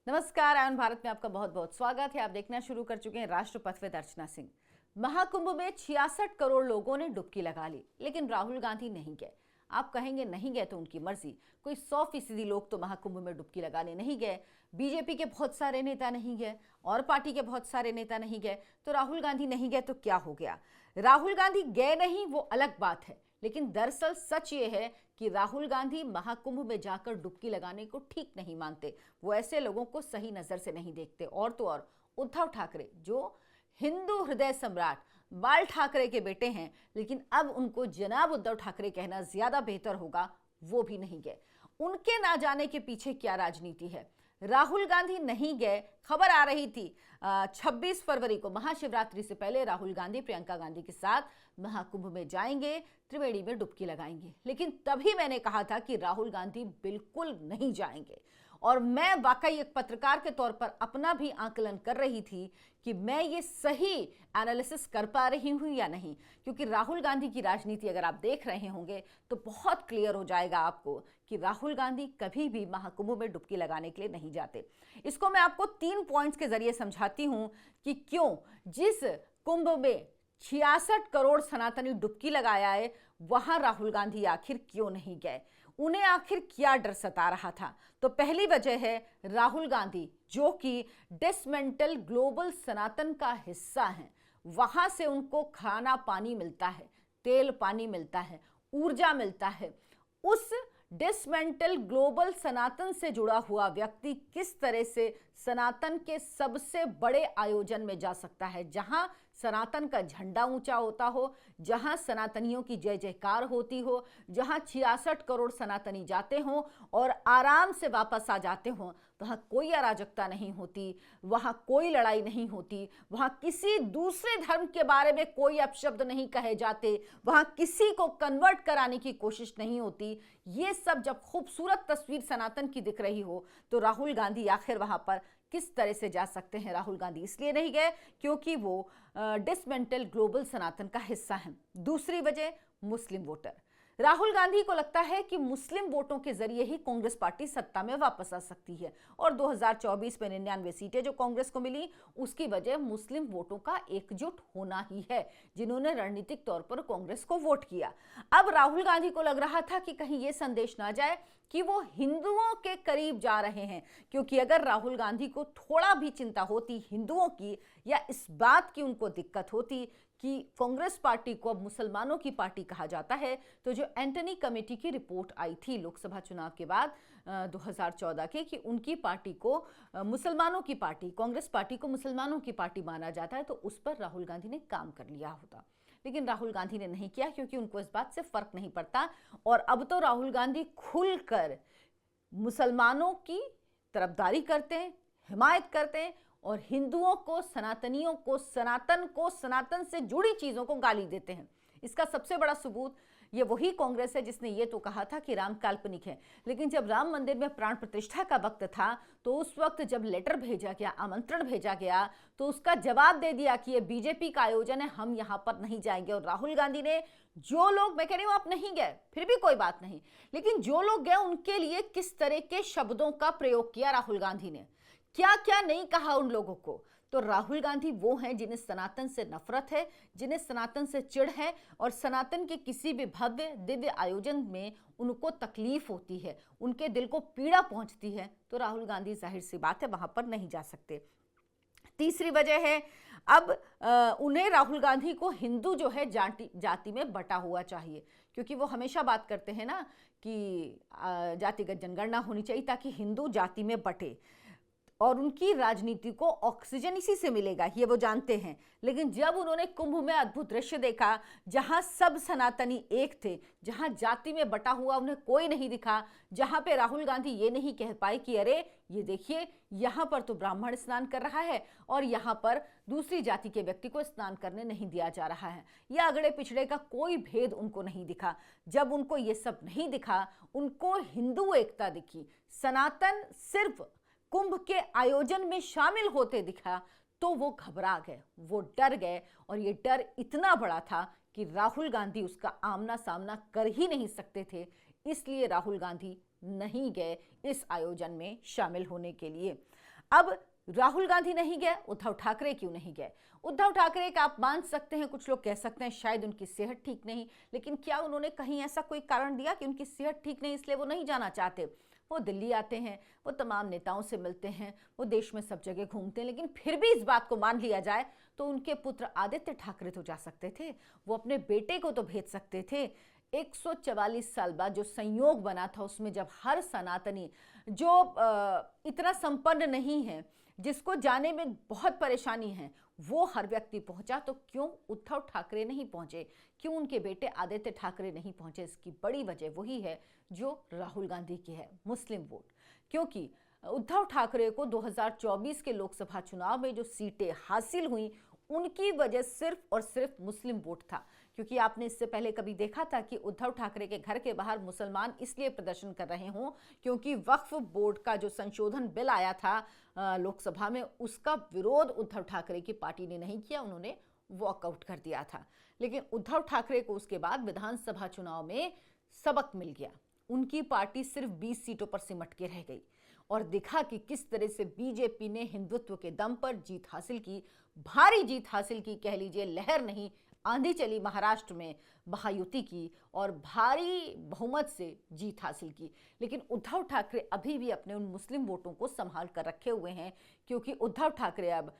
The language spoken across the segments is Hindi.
नमस्कार, आयन भारत में आपका बहुत बहुत स्वागत है। आप देखना शुरू कर चुके हैं राष्ट्रपथ विद अर्चना सिंह। महाकुंभ में 66 करोड़ लोगों ने डुबकी लगा ली, लेकिन राहुल गांधी नहीं गए। आप कहेंगे नहीं गए तो उनकी मर्जी। कोई 100% लोग तो महाकुंभ में डुबकी लगाने नहीं गए। बीजेपी के बहुत सारे नेता नहीं गए और पार्टी के बहुत सारे नेता नहीं गए, तो राहुल गांधी नहीं गए तो क्या हो गया? राहुल गांधी गए नहीं वो अलग बात है, लेकिन दरअसल सच ये है कि राहुल गांधी महाकुंभ में जाकर डुबकी लगाने को ठीक नहीं मानते। वो ऐसे लोगों को सही नजर से नहीं देखते। और तो और उद्धव ठाकरे, जो हिंदू हृदय सम्राट बाल ठाकरे के बेटे हैं, लेकिन अब उनको जनाब उद्धव ठाकरे कहना ज्यादा बेहतर होगा, वो भी नहीं गए। उनके ना जाने के पीछे क्या राजनीति है? राहुल गांधी नहीं गए। खबर आ रही थी 26 फरवरी को महाशिवरात्रि से पहले राहुल गांधी प्रियंका गांधी के साथ महाकुंभ में जाएंगे, त्रिवेणी में डुबकी लगाएंगे। लेकिन तभी मैंने कहा था कि राहुल गांधी बिल्कुल नहीं जाएंगे। और मैं वाकई एक पत्रकार के तौर पर अपना भी आकलन कर रही थी कि मैं ये सही एनालिसिस कर पा रही हूं या नहीं, क्योंकि राहुल गांधी की राजनीति अगर आप देख रहे होंगे तो बहुत क्लियर हो जाएगा आपको कि राहुल गांधी कभी भी महाकुंभ में डुबकी लगाने के लिए नहीं जाते। इसको मैं आपको 3 पॉइंट्स के जरिए समझाती हूं कि क्यों जिस कुंभ में 66 करोड़ सनातनी डुबकी लगाया है, वहां राहुल गांधी आखिर क्यों नहीं गए। उन्हें आखिर क्या डर सता रहा था? तो पहली वजह है राहुल गांधी, जो कि डिसमेंटल ग्लोबल सनातन का हिस्सा हैं। वहां से उनको खाना पानी मिलता है, तेल पानी मिलता है, ऊर्जा मिलता है। उस डिसमेंटल ग्लोबल सनातन से जुड़ा हुआ व्यक्ति किस तरह से सनातन के सबसे बड़े आयोजन में जा सकता है, जहां सनातन का झंडा ऊंचा होता हो, जहां सनातनियों की जय जयकार होती हो, जहां 66 करोड़ सनातनी जाते हों और आराम से वापस आ जाते हों। वहां कोई अराजकता नहीं होती, वहां कोई लड़ाई नहीं होती, वहां किसी दूसरे धर्म के बारे में कोई अपशब्द नहीं कहे जाते, वहां किसी को कन्वर्ट कराने की कोशिश नहीं होती। ये सब जब खूबसूरत तस्वीर सनातन की दिख रही हो, तो राहुल गांधी आखिर वहां पर किस तरह से जा सकते हैं? राहुल गांधी इसलिए नहीं गए क्योंकि वो डिसमेंटल ग्लोबल सनातन का हिस्सा हैं। दूसरी वजह, मुस्लिम वोटर। राहुल गांधी को लगता है कि मुस्लिम वोटों के जरिए ही कांग्रेस पार्टी सत्ता में वापस आ सकती है, और 2024 में 99 सीटें जो कांग्रेस को मिली, उसकी वजह मुस्लिम वोटों का एकजुट होना ही है, जिन्होंने रणनीतिक तौर पर कांग्रेस को वोट किया। अब राहुल गांधी को लग रहा था कि कहीं यह संदेश ना जाए कि वो हिंदुओं के करीब जा रहे हैं, क्योंकि अगर राहुल गांधी को थोड़ा भी चिंता होती हिंदुओं की, या इस बात की उनको दिक्कत होती कि कांग्रेस पार्टी को अब मुसलमानों की पार्टी कहा जाता है, तो जो एंटनी कमेटी की रिपोर्ट आई थी लोकसभा चुनाव के बाद 2014 के, कि उनकी पार्टी को मुसलमानों की पार्टी, कांग्रेस पार्टी को मुसलमानों की पार्टी माना जाता है, तो उस पर राहुल गांधी ने काम कर लिया होता। लेकिन राहुल गांधी ने नहीं किया, क्योंकि उनको इस बात से फर्क नहीं पड़ता। और अब तो राहुल गांधी खुलकर मुसलमानों की तरफदारी करते हैं, हिमायत करते हैं, और हिंदुओं को, सनातनियों को, सनातन को, सनातन से जुड़ी चीजों को गाली देते हैं। इसका सबसे बड़ा सबूत ये वही कांग्रेस है जिसने ये तो कहा था कि राम काल्पनिक है, लेकिन जब राम मंदिर में प्राण प्रतिष्ठा का वक्त था, तो उस वक्त जब लेटर भेजा गया, आमंत्रण भेजा गया, तो उसका जवाब दे दिया कि ये बीजेपी का आयोजन है, हम यहां पर नहीं जाएंगे। और राहुल गांधी ने, जो लोग, मैं कह रही हूं आप नहीं गए फिर भी कोई बात नहीं, लेकिन जो लोग गए उनके लिए किस तरह के शब्दों का प्रयोग किया राहुल गांधी ने, क्या क्या नहीं कहा उन लोगों को। तो राहुल गांधी वो हैं जिन्हें सनातन से नफरत है, जिन्हें सनातन से चिढ़ है, और सनातन के किसी भी भव्य दिव्य आयोजन में उनको तकलीफ होती है, उनके दिल को पीड़ा पहुंचती है, तो राहुल गांधी जाहिर सी बात है वहां पर नहीं जा सकते। तीसरी वजह है, अब उन्हें, राहुल गांधी को, हिंदू जो है जाति में बटा हुआ चाहिए, क्योंकि वो हमेशा बात करते हैं ना कि जातिगत जनगणना होनी चाहिए ताकि हिंदू जाति में बटे, और उनकी राजनीति को ऑक्सीजन इसी से मिलेगा, ये वो जानते हैं। लेकिन जब उन्होंने कुंभ में अद्भुत दृश्य देखा, जहां सब सनातनी एक थे, जहां जाति में बटा हुआ उन्हें कोई नहीं दिखा, जहां पे राहुल गांधी ये नहीं कह पाए कि अरे ये देखिए, यहां पर तो ब्राह्मण स्नान कर रहा है और यहां पर दूसरी जाति के व्यक्ति को स्नान करने नहीं दिया जा रहा है, या अगड़े पिछड़े का कोई भेद उनको नहीं दिखा। जब उनको ये सब नहीं दिखा, उनको हिंदू एकता दिखी, सनातन सिर्फ कुंभ के आयोजन में शामिल होते दिखा, तो वो घबरा गए, वो डर गए, और ये डर इतना बड़ा था कि राहुल गांधी उसका आमना सामना कर ही नहीं सकते थे। इसलिए राहुल गांधी नहीं गए इस आयोजन में शामिल होने के लिए। अब राहुल गांधी नहीं गए, उद्धव ठाकरे क्यों नहीं गए? उद्धव ठाकरे का आप मान सकते हैं, कुछ लोग कह सकते हैं शायद उनकी सेहत ठीक नहीं, लेकिन क्या उन्होंने कहीं ऐसा कोई कारण दिया कि उनकी सेहत ठीक नहीं इसलिए वो नहीं जाना चाहते? वो दिल्ली आते हैं, वो तमाम नेताओं से मिलते हैं, वो देश में सब जगह घूमते हैं, लेकिन फिर भी इस बात को मान लिया जाए तो उनके पुत्र आदित्य ठाकरे तो जा सकते थे, वो अपने बेटे को तो भेज सकते थे। 144 साल बाद जो संयोग बना था उसमें जब हर सनातनी जो इतना संपन्न नहीं है, जिसको जाने में बहुत परेशानी है, वो हर व्यक्ति पहुंचा, तो क्यों उद्धव ठाकरे नहीं पहुंचे? क्यों उनके बेटे आदित्य ठाकरे नहीं पहुंचे? इसकी बड़ी वजह वही है जो राहुल गांधी की है, मुस्लिम वोट। क्योंकि उद्धव ठाकरे को 2024 के लोकसभा चुनाव में जो सीटें हासिल हुई उनकी वजह सिर्फ और सिर्फ मुस्लिम वोट था। क्योंकि आपने इससे पहले कभी देखा था कि उद्धव ठाकरे के घर के बाहर मुसलमान इसलिए प्रदर्शन कर रहे हों क्योंकि वक्फ बोर्ड का जो संशोधन बिल आया था लोकसभा में, उसका विरोध उद्धव ठाकरे की पार्टी ने नहीं किया, उन्होंने वॉकआउट कर दिया था। लेकिन उद्धव ठाकरे को उसके बाद विधानसभा चुनाव में सबक मिल गया, उनकी पार्टी सिर्फ 20 सीटों पर सिमट के रह गई और दिखा कि किस तरह से बीजेपी ने हिंदुत्व के दम पर जीत हासिल की, भारी जीत हासिल की, कह लीजिए लहर नहीं आंधी चली महाराष्ट्र में महायुति की और भारी बहुमत से जीत हासिल की। लेकिन उद्धव ठाकरे अभी भी अपने उन मुस्लिम वोटों को संभाल कर रखे हुए हैं, क्योंकि उद्धव ठाकरे अब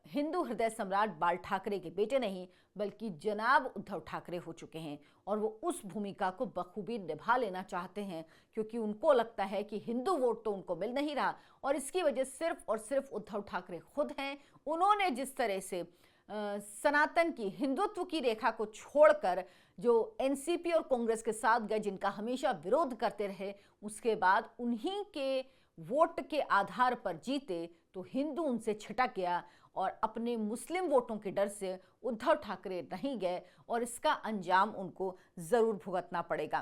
हिंदू हृदय सम्राट बाल ठाकरे के बेटे नहीं बल्कि जनाब उद्धव ठाकरे हो चुके हैं और वो उस भूमिका को बखूबी निभा लेना चाहते हैं, क्योंकि उनको लगता है कि हिंदू वोट तो उनको मिल नहीं रहा और इसकी वजह सिर्फ और सिर्फ उद्धव ठाकरे खुद हैं। उन्होंने जिस तरह से सनातन की, हिंदुत्व की रेखा को छोड़कर जो एनसीपी और कांग्रेस के साथ गए, जिनका हमेशा विरोध करते रहे, उसके बाद उन्हीं के वोट के आधार पर जीते तो हिंदू उनसे छिटक गया और अपने मुस्लिम वोटों के डर से उद्धव ठाकरे नहीं गए और इसका अंजाम उनको जरूर भुगतना पड़ेगा।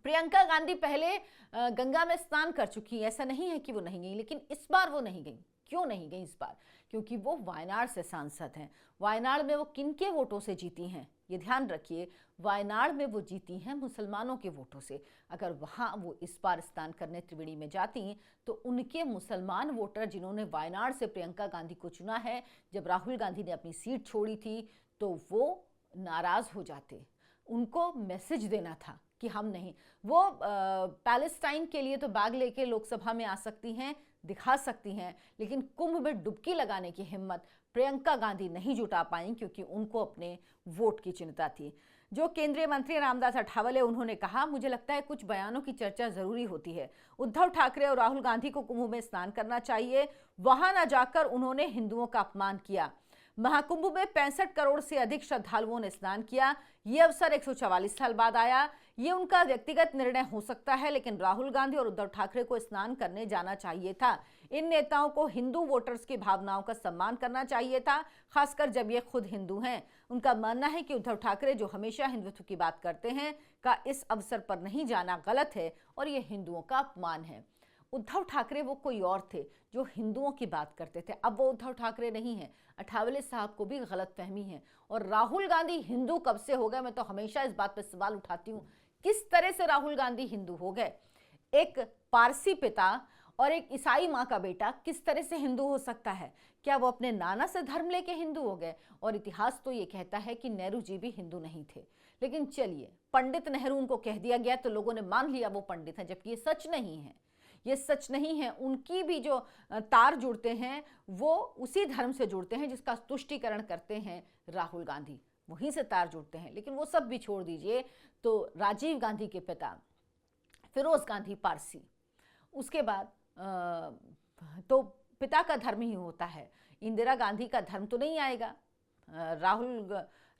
प्रियंका गांधी पहले गंगा में स्नान कर चुकी, ऐसा नहीं है कि वो नहीं गई, लेकिन इस बार वो नहीं गई। क्यों नहीं गई इस बार? क्योंकि वो वायनाड से सांसद हैं। वायनाड में वो किनके वोटों से जीती हैं? ये ध्यान रखिए, वायनाड में वो जीती हैं मुसलमानों के वोटों से। अगर वहां वो इस बार स्नान करने त्रिवेणी में जाती तो उनके मुसलमान वोटर जिन्होंने वायनाड से प्रियंका गांधी को चुना है, जब राहुल गांधी ने अपनी सीट छोड़ी थी तो वो नाराज हो जाते। उनको मैसेज देना था कि हम नहीं, वो पैलेस्टाइन के लिए तो बैग लेके लोकसभा में आ सकती हैं, दिखा सकती हैं, लेकिन कुंभ में डुबकी लगाने की हिम्मत प्रियंका गांधी नहीं जुटा पाई क्योंकि उनको अपने वोट की चिंता थी। जो केंद्रीय मंत्री रामदास अठावले, उन्होंने कहा, मुझे लगता है कुछ बयानों की चर्चा जरूरी होती है। उद्धव ठाकरे और राहुल गांधी को कुंभ में स्नान करना चाहिए, वहां न जाकर उन्होंने हिंदुओं का अपमान किया। महाकुंभ में 65 करोड़ से अधिक श्रद्धालुओं ने स्नान किया। ये अवसर 144 साल बाद आया। ये उनका व्यक्तिगत निर्णय हो सकता है, लेकिन राहुल गांधी और उद्धव ठाकरे को स्नान करने जाना चाहिए था। इन नेताओं को हिंदू वोटर्स की भावनाओं का सम्मान करना चाहिए था, खासकर जब ये खुद हिंदू हैं। उनका मानना है कि उद्धव ठाकरे, जो हमेशा हिंदुत्व की बात करते हैं, का इस अवसर पर नहीं जाना गलत है और ये हिंदुओं का अपमान है। उद्धव ठाकरे वो कोई और थे जो हिंदुओं की बात करते थे, अब वो उद्धव ठाकरे नहीं है। अठावले साहब को भी गलतफहमी है। और राहुल गांधी हिंदू कब से हो गए? मैं तो हमेशा इस बात पे सवाल उठाती हूँ, किस तरह से राहुल गांधी हिंदू हो गए? एक पारसी पिता और एक ईसाई माँ का बेटा किस तरह से हिंदू हो सकता है? क्या वो अपने नाना से धर्म लेके हिंदू हो गए? और इतिहास तो ये कहता है कि नेहरू जी भी हिंदू नहीं थे। लेकिन चलिए, पंडित नेहरू उनको कह दिया गया तो लोगों ने मान लिया वो पंडित है, जबकि ये सच नहीं है। ये सच नहीं है। उनकी भी जो तार जुड़ते हैं वो उसी धर्म से जुड़ते हैं जिसका तुष्टीकरण करते हैं राहुल गांधी, वहीं से तार जुड़ते हैं। लेकिन वो सब भी छोड़ दीजिए, तो राजीव गांधी के पिता फिरोज गांधी पारसी, उसके बाद तो पिता का धर्म ही होता है। इंदिरा गांधी का धर्म तो नहीं आएगा,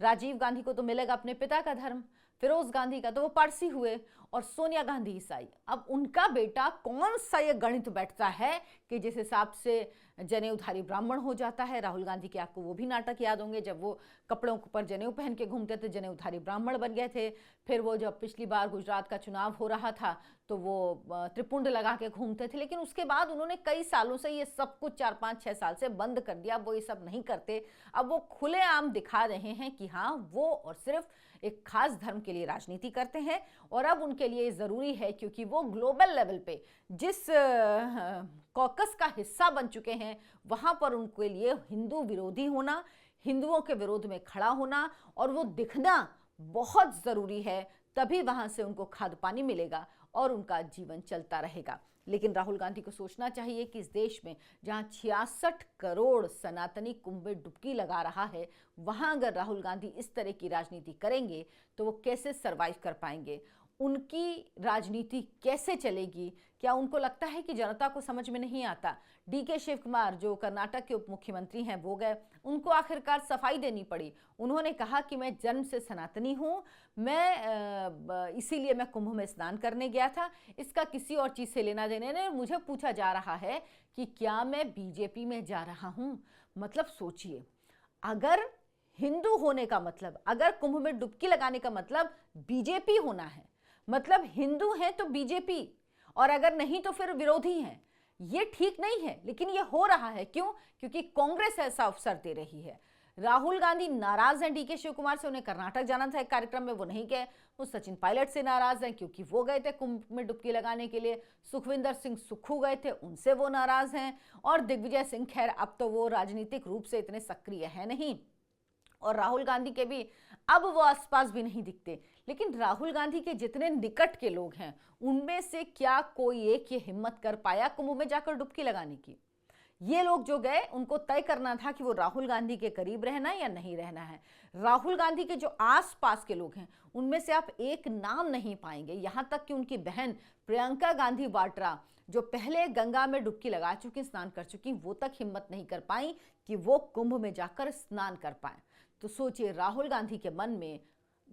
राजीव गांधी को तो मिलेगा अपने पिता का धर्म, फिरोज गांधी का तो वो पारसी हुए, और सोनिया गांधी ईसाई। अब उनका बेटा कौन सा ये गणित बैठता है कि जिस हिसाब से जनेऊधारी ब्राह्मण हो जाता है। राहुल गांधी के आपको वो भी नाटक याद होंगे, जब वो कपड़ों पर जनेऊ पहन के घूमते थे, जनेऊधारी ब्राह्मण बन गए थे। फिर वो जब पिछली बार गुजरात का चुनाव हो रहा था तो वो त्रिपुंड लगा के घूमते थे। लेकिन उसके बाद उन्होंने कई सालों से ये सब कुछ 4-5-6 साल से बंद कर दिया, वो ये सब नहीं करते। अब वो खुलेआम दिखा रहे हैं कि हाँ, वो और सिर्फ एक खास धर्म के लिए राजनीति करते हैं। और अब उनके के लिए ज़रूरी है, क्योंकि वो ग्लोबल लेवल पे जिस कॉकस का हिस्सा बन चुके हैं, वहाँ पर उनके लिए हिंदू विरोधी होना, हिंदुओं के विरोध में खड़ा होना और वो दिखना बहुत ज़रूरी है। तभी वहाँ से उनको खाद्य पानी मिलेगा और उनका जीवन चलता रहेगा। लेकिन राहुल गांधी को सोचना चाहिए कि इस देश में जहां 66 करोड़ सनातनी कुंभ में डुबकी लगा रहा है, वहां अगर राहुल गांधी इस तरह की राजनीति करेंगे तो वो कैसे सरवाइव कर पाएंगे, उनकी राजनीति कैसे चलेगी? क्या उनको लगता है कि जनता को समझ में नहीं आता? डीके शिव कुमार जो कर्नाटक के उप मुख्यमंत्री हैं वो गए, उनको आखिरकार सफाई देनी पड़ी। उन्होंने कहा कि मैं जन्म से सनातनी हूँ, मैं इसीलिए मैं कुंभ में स्नान करने गया था, इसका किसी और चीज़ से लेना देने नहीं। मुझे पूछा जा रहा है कि क्या मैं बीजेपी में जा रहा हूँ? मतलब सोचिए, अगर हिंदू होने का मतलब, अगर कुंभ में डुबकी लगाने का मतलब बीजेपी होना है, मतलब हिंदू हैं तो बीजेपी, और अगर नहीं तो फिर विरोधी हैं। ये ठीक नहीं है, लेकिन ये हो रहा है। क्यों? क्योंकि कांग्रेस ऐसा अवसर दे रही है। राहुल गांधी नाराज हैं डीके शिव कुमार से, उन्हें कर्नाटक जाना था एक कार्यक्रम में, वो नहीं गए। वो सचिन पायलट से नाराज हैं क्योंकि वो गए थे कुंभ में डुबकी लगाने के लिए। सुखविंदर सिंह सुक्खू गए थे, उनसे वो नाराज हैं। और दिग्विजय सिंह, खैर अब तो वो राजनीतिक रूप से इतने सक्रिय है नहीं, और राहुल गांधी के भी अब वो आसपास भी नहीं दिखते। लेकिन राहुल गांधी के जितने निकट के लोग हैं, उनमें से क्या कोई एक ये हिम्मत कर पाया कुंभ में जाकर डुबकी लगाने की? ये लोग जो गए, उनको तय करना था कि वो राहुल गांधी के करीब रहना या नहीं रहना है। राहुल गांधी के जो आसपास के लोग हैं, उनमें से आप एक नाम नहीं पाएंगे। यहां तक कि उनकी बहन प्रियंका गांधी वाड्रा, जो पहले गंगा में डुबकी लगा चुकी, स्नान कर चुकी, वो तक हिम्मत नहीं कर पाई कि वो कुंभ में जाकर स्नान कर पाए। तो सोचिए, राहुल गांधी के मन में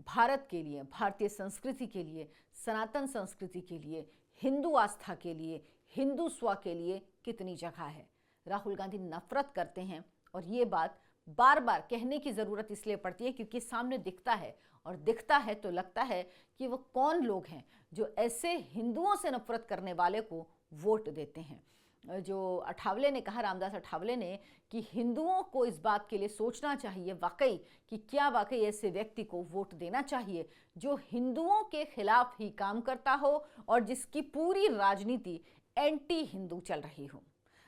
भारत के लिए, भारतीय संस्कृति के लिए, सनातन संस्कृति के लिए, हिंदू आस्था के लिए, हिंदू स्व के लिए कितनी जगह है। राहुल गांधी नफरत करते हैं, और ये बात बार बार कहने की ज़रूरत इसलिए पड़ती है क्योंकि सामने दिखता है, और दिखता है तो लगता है कि वो कौन लोग हैं जो ऐसे हिंदुओं से नफरत करने वाले को वोट देते हैं। जो अठावले ने कहा, रामदास अठावले ने, कि हिंदुओं को इस बात के लिए सोचना चाहिए वाकई कि क्या वाकई ऐसे व्यक्ति को वोट देना चाहिए जो हिंदुओं के खिलाफ ही काम करता हो और जिसकी पूरी राजनीति एंटी हिंदू चल रही हो।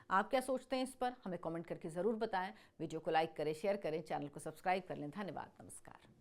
आप क्या सोचते हैं इस पर? हमें कमेंट करके ज़रूर बताएं। वीडियो को लाइक करें, शेयर करें, चैनल को सब्सक्राइब कर लें। धन्यवाद, नमस्कार।